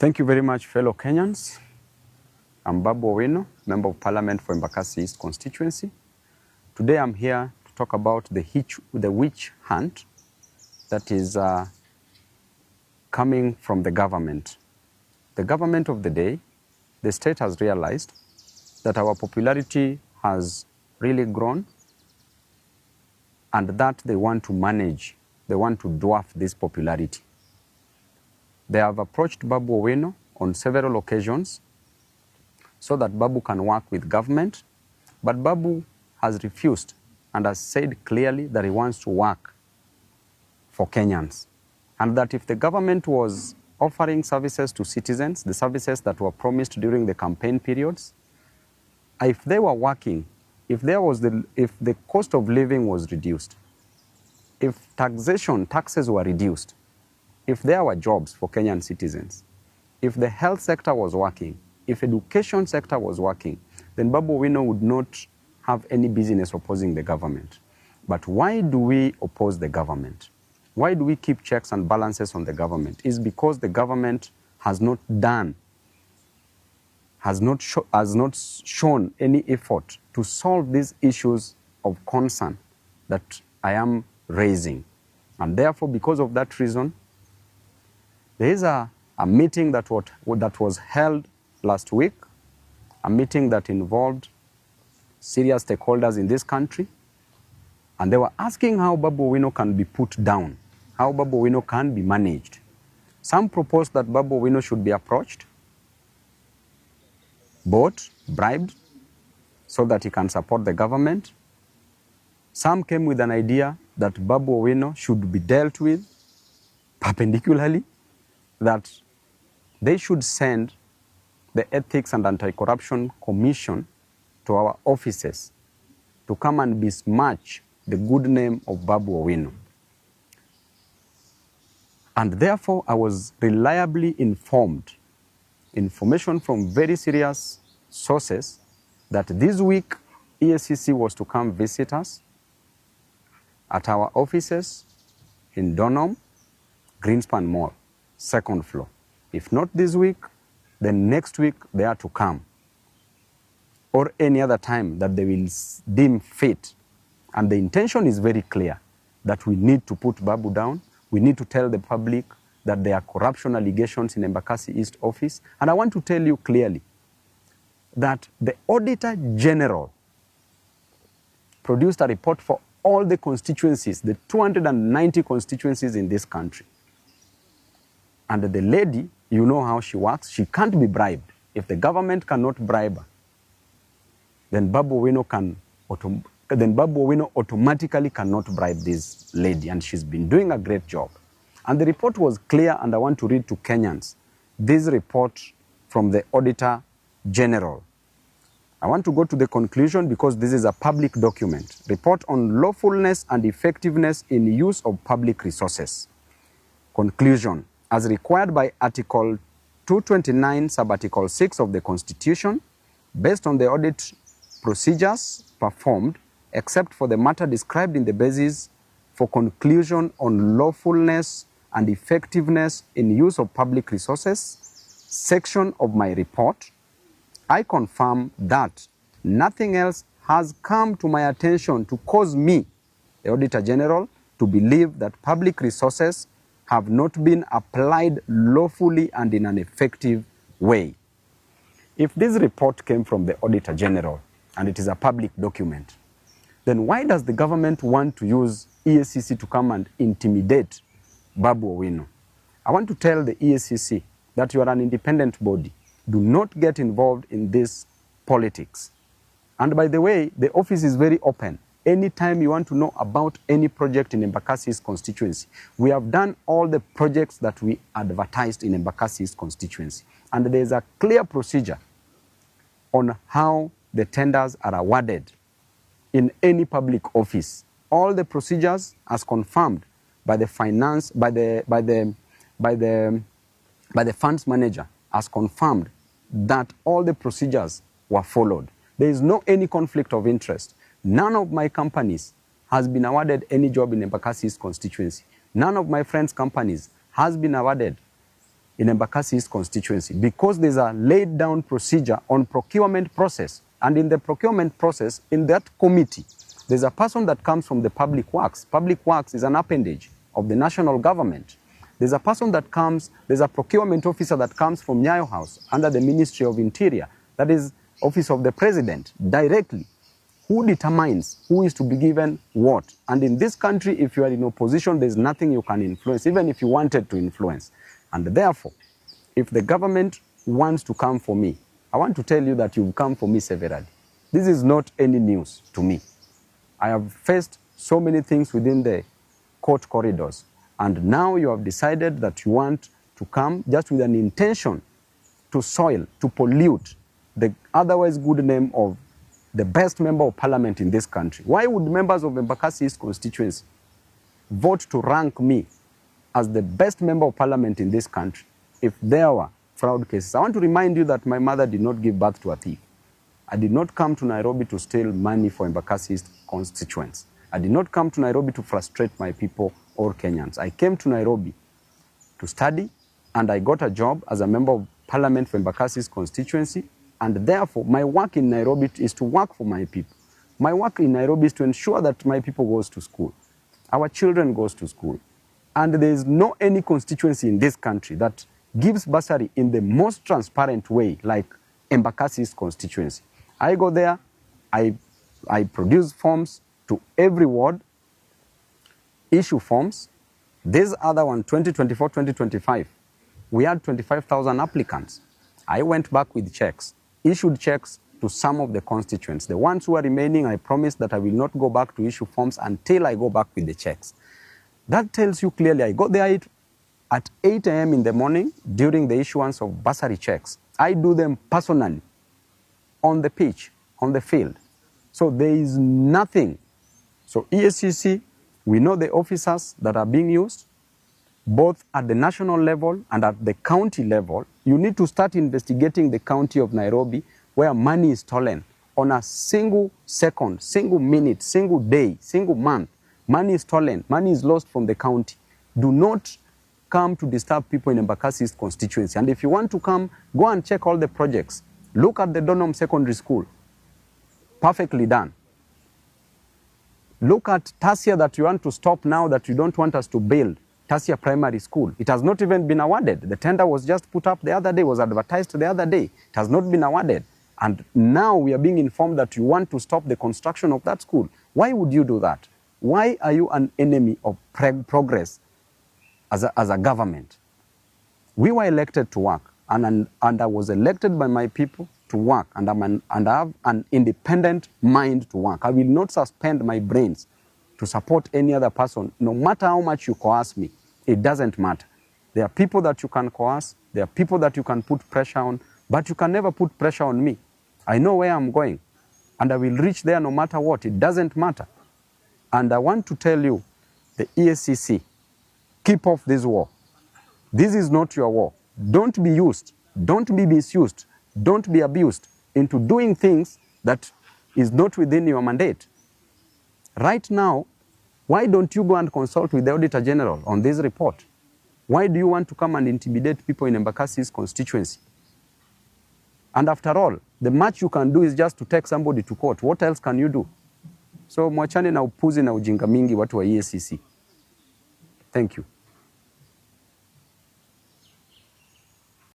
Thank you very much, fellow Kenyans. I'm Babu Owino, Member of Parliament for Embakasi East constituency. Today I'm here to talk about the witch hunt that is coming from the government. The government of the day, the state has realized that our popularity has really grown and that they want to manage, they want to dwarf this popularity. They have approached Babu Owino on several occasions so that Babu can work with government, but Babu has refused and has said clearly that he wants to work for Kenyans, and that if the government was offering services to citizens, the services that were promised during the campaign periods, if they were working, if the cost of living was reduced, if taxes were reduced, if there were jobs for Kenyan citizens, if the health sector was working, if education sector was working, then Babu Owino would not have any business opposing the government. But why do we oppose the government? Why do we keep checks and balances on the government? It's because the government has not shown any effort to solve these issues of concern that I am raising. And therefore, because of that reason, there is a meeting that was held last week, a meeting that involved serious stakeholders in this country, and they were asking how Babu Owino can be put down, how Babu Owino can be managed. Some proposed that Babu Owino should be approached, bought, bribed, so that he can support the government. Some came with an idea that Babu Owino should be dealt with perpendicularly, that they should send the Ethics and Anti-Corruption Commission to our offices to come and besmirch the good name of Babu Owino. And therefore, I was reliably informed, information from very serious sources, that this week EACC was to come visit us at our offices in Donholm, Greenspan Mall, second floor. If not this week, then next week they are to come, or any other time that they will deem fit. And the intention is very clear, that we need to put Babu down. We need to tell the public that there are corruption allegations in Embakasi East office. And I want to tell you clearly that the Auditor General produced a report for all the constituencies, the 290 constituencies in this country. And the lady, you know how she works, she can't be bribed. If the government cannot bribe her, then Babu Owino automatically cannot bribe this lady, and she's been doing a great job. And the report was clear, and I want to read to Kenyans this report from the Auditor General. I want to go to the conclusion because this is a public document. Report on lawfulness and effectiveness in use of public resources. Conclusion. As required by Article 229, Sub-Article 6 of the Constitution, based on the audit procedures performed, except for the matter described in the basis for conclusion on lawfulness and effectiveness in use of public resources section of my report, I confirm that nothing else has come to my attention to cause me, the Auditor General, to believe that public resources have not been applied lawfully and in an effective way. If this report came from the Auditor General and it is a public document, then why does the government want to use EACC to come and intimidate Babu Owino? I want to tell the EACC that you are an independent body. Do not get involved in this politics. And by the way, the office is very open. Anytime you want to know about any project in Embakasi's constituency, we have done all the projects that we advertised in Embakasi's constituency. And there is a clear procedure on how the tenders are awarded in any public office. All the procedures as confirmed by the funds manager, as confirmed that all the procedures were followed. There is no any conflict of interest. None of my companies has been awarded any job in Embakasi's constituency. None of my friends' companies has been awarded in Embakasi East constituency because there's a laid down procedure on procurement process. And in the procurement process, in that committee, there's a person that comes from the public works. Public works is an appendage of the national government. There's a person that comes, there's a procurement officer that comes from Nyayo House under the Ministry of Interior, that is Office of the President, directly. Who determines who is to be given what? And in this country, if you are in opposition, there's nothing you can influence, even if you wanted to influence. And therefore, if the government wants to come for me, I want to tell you that you've come for me severally. This is not any news to me. I have faced so many things within the court corridors. And now you have decided that you want to come just with an intention to soil, to pollute the otherwise good name of the best member of parliament in this country. Why would members of Embakasi East constituency vote to rank me as the best member of parliament in this country if there were fraud cases? I want to remind you that my mother did not give birth to a thief. I did not come to Nairobi to steal money for Embakasi East constituents. I did not come to Nairobi to frustrate my people or Kenyans. I came to Nairobi to study, and I got a job as a member of parliament for Embakasi East constituency, and therefore my work in Nairobi is to work for my people. My work in Nairobi is to ensure that my people goes to school, our children goes to school, and there is no any constituency in this country that gives bursary in the most transparent way like Embakasi East constituency. I go there, I produce forms to every ward, issue forms. This other one, 2024-2025, we had 25,000 applicants. I went back with checks, issued checks to some of the constituents. The ones who are remaining, I promised that I will not go back to issue forms until I go back with the checks. That tells you clearly, I got there at 8 a.m. in the morning during the issuance of bursary checks. I do them personally, on the pitch, on the field. So there is nothing. So EACC, we know the officers that are being used, both at the national level and at the county level. You need to start investigating the county of Nairobi where money is stolen on a single second, single minute, single day, single month. Money is stolen, money is lost from the county. Do not come to disturb people in Embakasi East constituency. And if you want to come, go and check all the projects. Look at the Donholm Secondary School. Perfectly done. Look at Tasia that you want to stop now that you don't want us to build. Tasia Primary School. It has not even been awarded. The tender was just put up the other day, was advertised the other day. It has not been awarded. And now we are being informed that you want to stop the construction of that school. Why would you do that? Why are you an enemy of progress as a government? We were elected to work. And I was elected by my people to work, and I have an independent mind to work. I will not suspend my brains to support any other person, no matter how much you coerce me. It doesn't matter. There are people that you can coerce, there are people that you can put pressure on, but you can never put pressure on me. I know where I'm going, and I will reach there no matter what. It doesn't matter. And I want to tell you, the EACC, keep off this war. This is not your war. Don't be used, don't be misused, don't be abused into doing things that is not within your mandate. Right now, why don't you go and consult with the Auditor General on this report? Why do you want to come and intimidate people in Embakasi East constituency? And after all, the much you can do is just to take somebody to court. What else can you do? So mwachane na upuzi na ujinga mingi watu wa EACC. Thank you.